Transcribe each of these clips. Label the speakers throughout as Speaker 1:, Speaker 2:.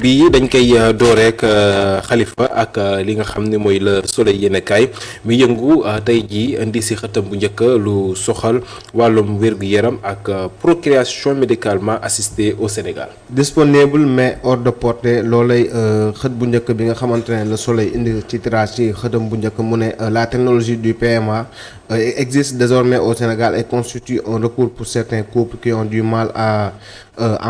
Speaker 1: bi dañ koy door rek Khalifa ak li nga xam ne mooy Le Soleil yéenekaay mi yëngu tey jii indi si xëtam bu njëkk lu soxal wàllum wér-gu-yaram ak procréation médicalement assistée au Sénégal.
Speaker 2: Disponible mais hors de portée loolay xët bu njëkk bi nga xamante ne Le Soleil indi ci tirage ci xëtam bu njëkk mu ne la technologie du PMA existe désormais au Sénégal et constitue un recours pour certains couples qui ont du mal à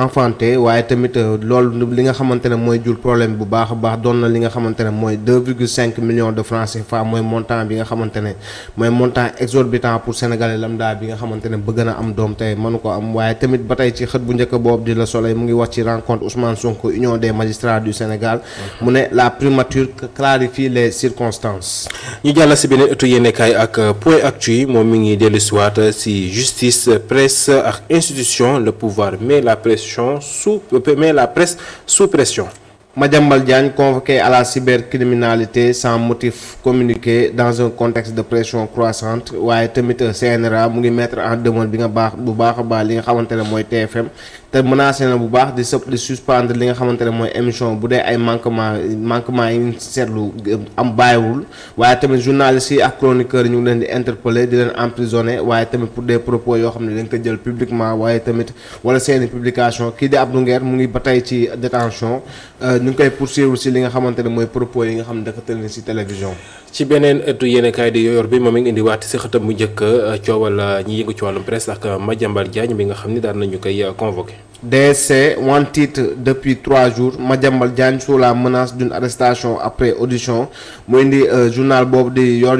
Speaker 2: enfanter waaye tamit loolu li nga xamante ne mooy jur problème bu baax a baax doon na li nga xamante ne mooy 2,5 millions de francs CFA mooy montant bi nga xamante ne mooy montant exorbitant pour sénégalais lambda bi nga xamante ne bëgg na am doom tey mënu ko am waaye tamit ba tey ci xët bu njëkk boobu di Le Soleil mu ngi wax ci rencontre Ousmane Sonko Union des magistrats du Sénégal mu ne la primature clarifie les circonstances.
Speaker 1: ñu jàll si beneen ëttu yéenekaay ak point actu moom mi ngi dellu si waat si justice presse ak institution le pouvoir mais la presse sous pression.
Speaker 2: Madiambal Diagne convoqué à la cybercriminalité sans motif communiqué dans un contexte de pression croissante waaye tamit CNRA mu ngi mettre en demeure bi nga bu baax a baax li nga xamante ne mooy TFM te menacé na bu baax di suspendre li nga xamante ne mooy émission bu dee ay manquement yi seetlu am bàyyiwul waaye tamit journalistes yi ak chroniqueurs yi ñu ngi leen di interpeller di leen emprisonner waaye tamit pour des propos yoo xam ne dañ ko jël publiquement waaye tamit wala seeni publication kii di Abdou Nguer mu ngi ba tey ci détention ñu ngi koy poursuivre si li nga xamante ne mooy propos yi nga xam ne dafa tënk si télévision.
Speaker 1: ci beneen ëttu yéenekaay di yor bi moom mi ngi indi waat si xëtam bu njëkk coowal ñi yëngu ci wàllum presse ak Madiambal Diagne bi nga xam ni daan nañu koy convoqué.
Speaker 2: DSC one titre depuis 3 jours Madiambal Diagne sous la menace d'une arrestation après audition mu indi journal boobu di yor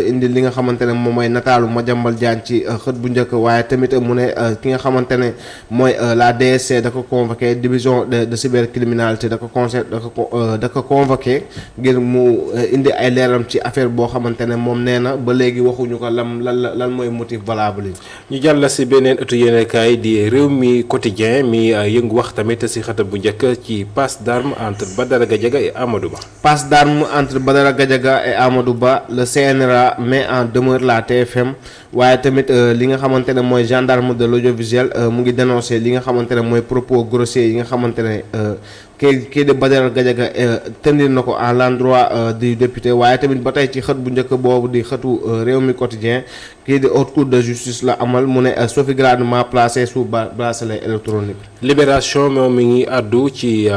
Speaker 2: indi li nga xamante ne moom mooy nataalu Madiambal Diagne ci xët bu njëkk waaye tamit mu ne ki nga xamante ne mooy la DSC da ko convoqué division de cybercriminalité da ko convoqué ngir mu indi ay leeram ci affaire boo xamante ne moom nee na ba léegi waxuñu ko lan mooy motif valable yi.
Speaker 1: ñu jàll si beneen ëttu yéenekaay di réew mi quotidien mi yëngu wax tamit si xëtam bu njëkk ci passe d'armes entre Badara Gadiaga et Amadou Ba.
Speaker 2: Passe d'armes entre Badara Gadiaga et Amadou Ba le CNRA met en demeure la TFM waaye tamit li nga xamante ne mooy gendarme de l'audiovisuel mu ngi dénoncer li nga xamante ne mooy propos grossiers yi nga xamante ne kii de Badara Gadiaga tenir na ko à l'endroit du député waaye tamit ba tey ci xët bu njëkk boobu di xëtu réew mi quotidien kii di haute cour de justice la amal mu ne sauvegardement placé sous bracelet électronique.
Speaker 1: Libération moom mi ngi àddu ci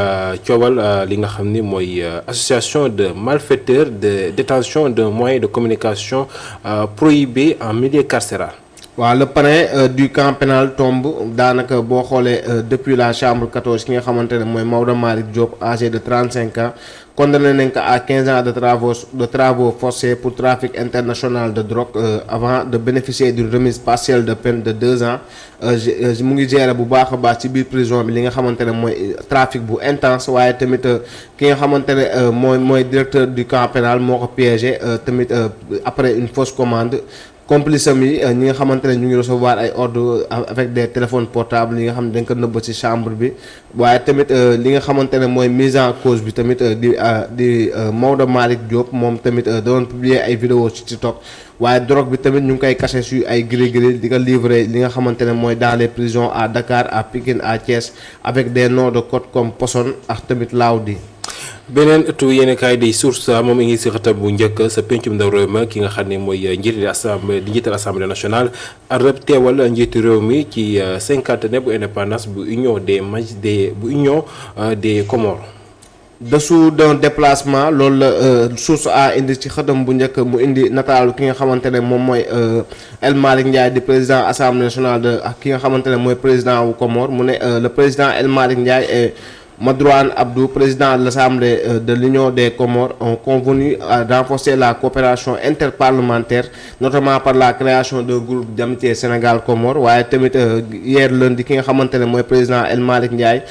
Speaker 1: coowal li nga xam ni mooy association de malfaiteurs de détention d'un moyen de communication prohibé en milieu carcéral.
Speaker 2: waaw le parrain du camp pénal tombe daanaka boo xoolee depuis la chambre 14 ki nga xamante ne mooy Maodo Malick Diop âgé de 35 ans condamné nañ ko à 15 ans de travaux forcés pour trafic international de drogue avant de bénéficier d'une remise partielle de peine de 2 ans mu ngi gérer bu baax a baax ci biir prison bi li nga xamante ne mooy trafic bu intense waaye tamit ki nga xamante ne mooy directeur du camp pénal moo ko piégé tamit après une fausse commande. complice am yi ñi nga xamante ne ñu ngi recevoir ay ordres avec des téléphones portables yi nga xam ne dañ ko nëbb ci chambre bi waaye tamit li nga xamante ne mooy mise en cause bi tamit di Maodo Malick Diop moom tamit doon publier ay vidéos ci TikTok waaye drogue bi tamit ñu ngi koy caché sur ay gris-gris di ko livrer li nga xamante ne mooy dans les prisons à Dakar à Pikine à Thiès avec des noms de code comme Poson ak tamit Laudi.
Speaker 1: beneen ëttu yéenekaay di Source A moom mi ngi si xëtam bu njëkk sa pencum ndaw réew ma ki nga xam ne mooy njiital assemblée nationale arab teewal njiitu réew mi ci 50e bu indépendance bu union des Comores.
Speaker 2: dessous d'un déplacement loolu la Source A indi ci xëtam bu njëkk mu indi nataalu ki nga xamante ne moom mooy El Malick Ndiaye di président assemblée nationale ak ki nga xamante ne mooy président wu Comores mu ne le président El Malick Ndiaye et Madrouane Abdou, président de l'Assemblée de l'Union des Comores, ont convenu à renforcer la coopération interparlementaire, notamment par la création d'un groupe d'amitié Sénégal-Comores. waaye tamit hier lundi ki nga xamante ne mooy président El Malick Ndiaye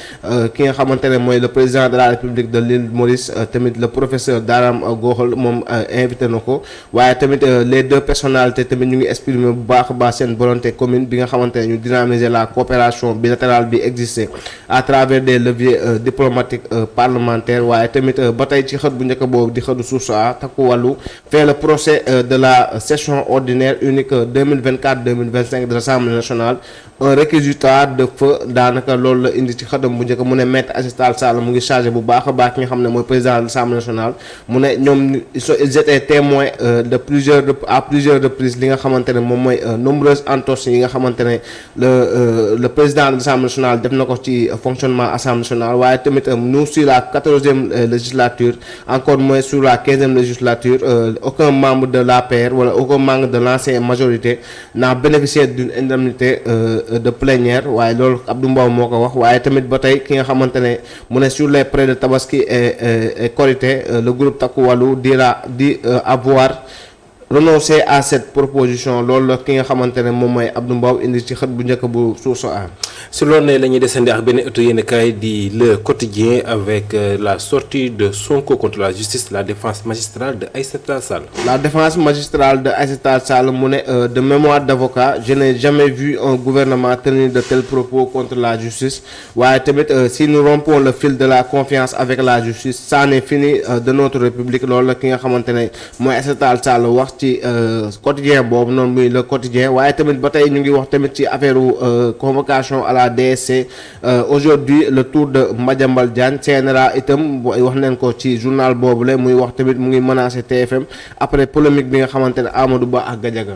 Speaker 2: ki nga xamante ne mooy le président de la République de l'île Maurice tamit le professeur Daram Goxal moom invité na ko waaye tamit les deux personnalités tamit ñu ngi exprimer bu baax a baax seen volonté commune bi nga xamante ne ñu dynamiser la coopération bilatérale bi existé à travers des leviers diplomatique parlementaire waaye tamit ba tey ci xët bu njëkk boobu di xëtu Source A Takku Wallu fait le procès de la session ordinaire unique 2024-2025 de l'Assemblée nationale un réquisitoire de feu daanaka loolu la indi ci xëtam bu njëkk mu ne Maître Aziz Tall Sall mu ngi chargé bu baax a baax ki nga xam ne mooy président de l'Assemblée nationale mu ne ñoom ils étaient témoins à plusieurs reprises li nga xamante ne moom mooy nombreuses entorses yi nga xamante ne le président de l'Assemblée nationale def na ko ci fonctionnement Assemblée nationale waaye tamit nous sur la 14e législature encore moins sur la 15e législature aucun membre de l'APR wala aucun membre de l'ancienne majorité n'a bénéficié d'une indemnité de plénière waaye loolu Abdou Mbow moo ko wax waaye tamit ba tey ki nga xamante ne mu ne sur les prêts de Tabaski et Korité le groupe Takku Wallu dit avoir renoncer à cette proposition loolu la ki nga xamante ne moom mooy Abdou Mbow indi ci xët bu njëkk bu Source A.
Speaker 1: si loolu ne la ñuy desandi ak benn ëttu yéen kaay di Le Quotidien avec la sortie de Sonko contre la justice la défense magistrale de Aïssata Tall Sall.
Speaker 2: La défense magistrale de Aïssata Tall Sall mu ne de mémoire d'avocat je n'ai jamais vu un gouvernement tenir de tels propos contre la justice waaye tamit si nous rompons le fil de la confiance avec la justice ça n'est fini de notre république loolu la ki nga xamante ne mooy Aïssata Tall Sall wax ci quotidien boobu noonu muy Le Quotidien waaye tamit ba tey ñu ngi wax tamit ci affaire convocation à la DSC aujourd'hui le tour de Madiambal Diagne CNRA itam wax nañ ko ci journal boobu la muy wax tamit mu ngi menacé TFM après polémique bi nga xamante ne Amadou Ba ak Gadiaga.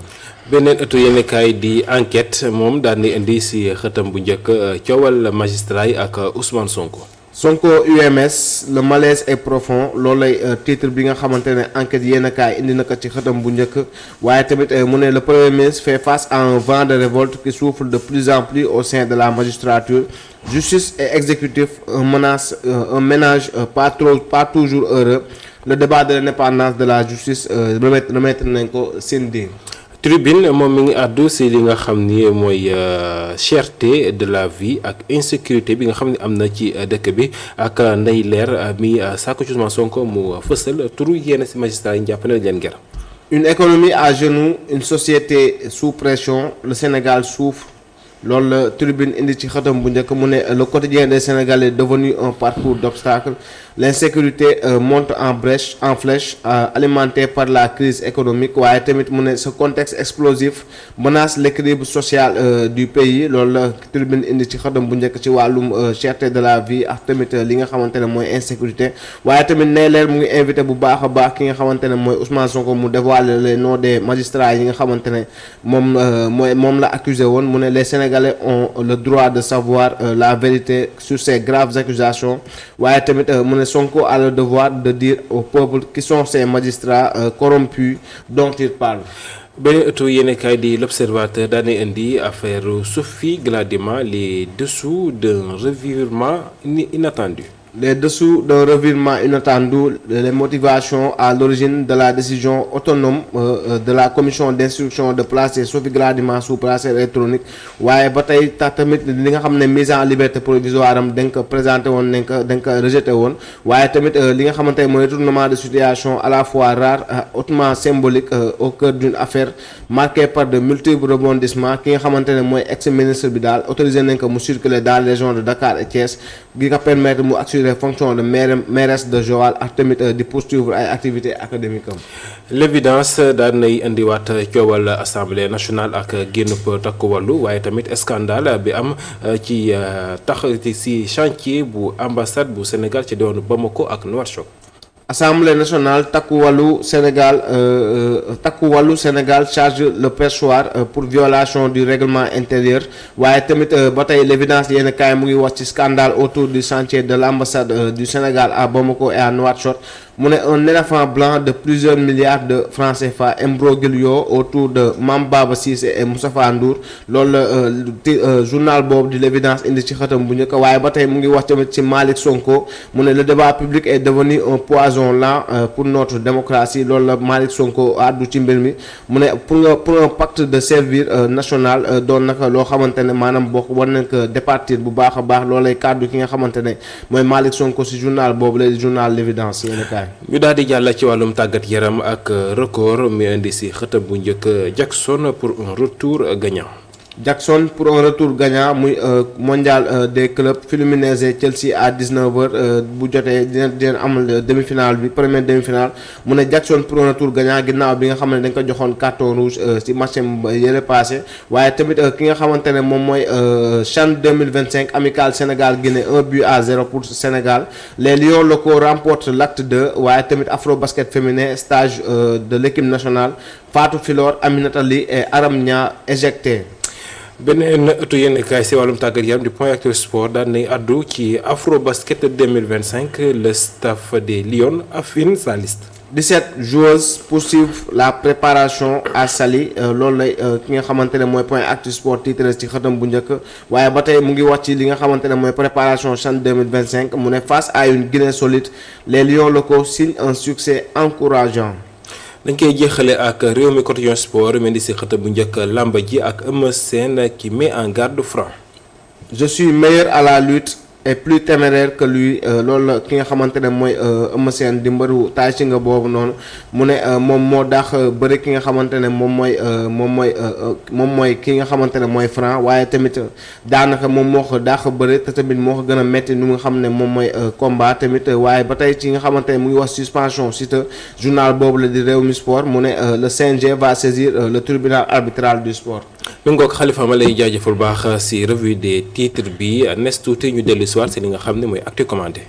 Speaker 1: beneen ëttu yéenekaay di enquête moom daal di indi si xëtam bu njëkk coowal magistrat yi ak Ousmane Sonko.
Speaker 2: Sonko UMS le malaise est profond loolu lay titre bi nga xamante ne enquête yéenekaay indi na ko ci xëtam bu njëkk waaye tamit mu ne le premier ministre fait face à un vent de révolte qui souffle de plus en plus au sein de la magistrature justice et exécutif un ménage pas toujours heureux le débat de l'indépendance de la justice remettre nañ ko seen dé.
Speaker 1: Tribune moom mi ngi àddu si li nga xam ni mooy cherté de la vie ak insécurité bi nga xam ne am na ci dëkk bi ak Ndeye Leer mi sàkku ci Ousmane Sonko mu fësal turu yenn si magistrat yi ñu jàpp ne leen ger.
Speaker 2: Une économie à genoux une société sous pression le Sénégal souffre loolu la Tribune indi ci xëtam bu njëkk mu ne le quotidien des Sénégalais est devenu un parcours d'obstacles l'insécurité monte en flèche alimentée par la crise économique waaye tamit mu ne ce contexte explosif menace l'équilibre social du pays loolu la Tribune indi ci xëtam bu njëkk ci wàllum cherté de la vie ak tamit li nga xamante ne mooy insécurité waaye tamit nee leer mu ngi invité bu baax a baax ki nga xamante ne mooy Ousmane Sonko mu dévoiler les noms des magistrats yi nga xamante ne moom la accusé woon mu ne les Sénégalais ont le droit de savoir la vérité sur ces graves accusations waaye tamit mu ne Sonko a le devoir de dire au peuple qui sont ces magistrats corrompus dont il parle.
Speaker 1: beneen ëttu yéenekaay di L'Observateur daane indi affaire Sophie Gladima les dessous d'un revirement inattendu.
Speaker 2: Les dessous d'un revirement inattendu, les motivations à l'origine de la décision autonome de la commission d'instruction de placer Sophie Gladima sous bracelet électronique waaye ba tey tax tamit li nga xam ne mise en liberté provisoire am dañ ko présenté woon dañ ko rejeté woon waaye tamit li nga xamante ne mooy retournement de situation à la fois rare hautement symbolique au cœur d'une affaire marquée par de multiples rebondissements ki nga xamante ne mooy ex-ministre bi daal autorisé nañ ko mu circuler dans les régions de Dakar et Thiès gi nga permettre mu les fonctions de mairesse de Joal ak tamit di poursuivre ay activités académiques am.
Speaker 1: L'évidence daan nay indiwaat coowal assemblée nationale ak génn Takku Wallu waaye tamit scandale bi am ci tax ci chantier bu ambassade bu Sénégal ci diwaanu Bamako ak Nouakchott.
Speaker 2: Assemblée nationale Takku Wallu Sénégal charge le perchoir pour violation du règlement intérieur waaye tamit ba tey l'évidence yenn kaay mu ngi wax ci scandale autour du chantier de l'ambassade du Sénégal à Bamako et à Nouakchott mu ne un éléphant blanc de plusieurs milliards de francs CFA imbroglio autour de Mame Baba Cissé et Moustapha Ndour loolu la journal boobu di l'évidence indi ci xëtam bu njëkk waaye ba tey mu ngi wax tamit ci Malick Sonko mu ne le débat public est devenu un poison lent pour notre démocratie loolu la Malick Sonko àddu ci mbir mi mu ne pour un pacte de servir national doon naka loo xamante ne maanaam bokk war nañ ko départir bu baax a baax loolu lay kàddu ki nga xamante ne mooy Malick Sonko ci journal boobu la journal l'évidence yéen kaay.
Speaker 1: ñu daal di jàll ci wàllum tàggat yaram ak record mi indi si xëtam bu njëkk Jackson pour un retour gagnant.
Speaker 2: Jackson pour un retour gagnant muy mondial des clubs Fluminense Chelsea à 19h bu jotee dina amal demi-finale bi première demi-finale mu ne Jackson pour un retour gagnant ginnaaw bi nga xam ne dañ ko joxoon carton rouge ci match yële passé waaye tamit ki nga xamante ne moom mooy CHAN 2025 amical Sénégal Guinée 1-0 pour Sénégal les Lions locaux remportent l'acte 2 waaye tamit Afro Basket féminin stage de l'équipe nationale Fatou Filor Aminata Ly et Aram Nia éjecté.
Speaker 1: beneen ëttu yenn kaay si wàllum tàggat yaram di point actu sport daan nañ addu ci Afro Basket 2025 le staff des Lions affine sa liste.
Speaker 2: 17 joueuses poursuivent la préparation à Saly loolu lay ki nga xamante ne mooy point actu sport titre ci xëtam bu njëkk waaye ba tey mu ngi wax ci li nga xamante ne mooy préparation CHAN 2025 mu ne face à une Guinée solide les Lions locaux signent un succès encourageant.
Speaker 1: dañ koy jeexale ak réew mi quotidien sport mel ni si xëtam bu njëkk làmba ji ak Eumeu Sène qui met en garde Franc.
Speaker 2: Je suis meilleur à la lutte et plus téméraire que lui loolu la ki nga xamante ne mooy Eumeu Sène di mbëru taay si nga boobu noonu mu ne moom moo daax bëri ki nga xamante ne moom mooy ki nga xamante ne mooy Franc waaye tamit daanaka moom moo ko daax bëri te tamit moo ko gën a metti nu nga xam ne moom mooy combat tamit waaye ba tey ci nga xamante ne mu ngi wax suspension si te journal boobu la di Rewmi Sport mu ne le CNG va saisir le tribunal arbitral du sport.
Speaker 1: mi ngoog Xalifa ma lay jaajëfal baax si revue des titres bi nes tuuti ñu dellu si waat si li nga xam ne mooy actu commandé.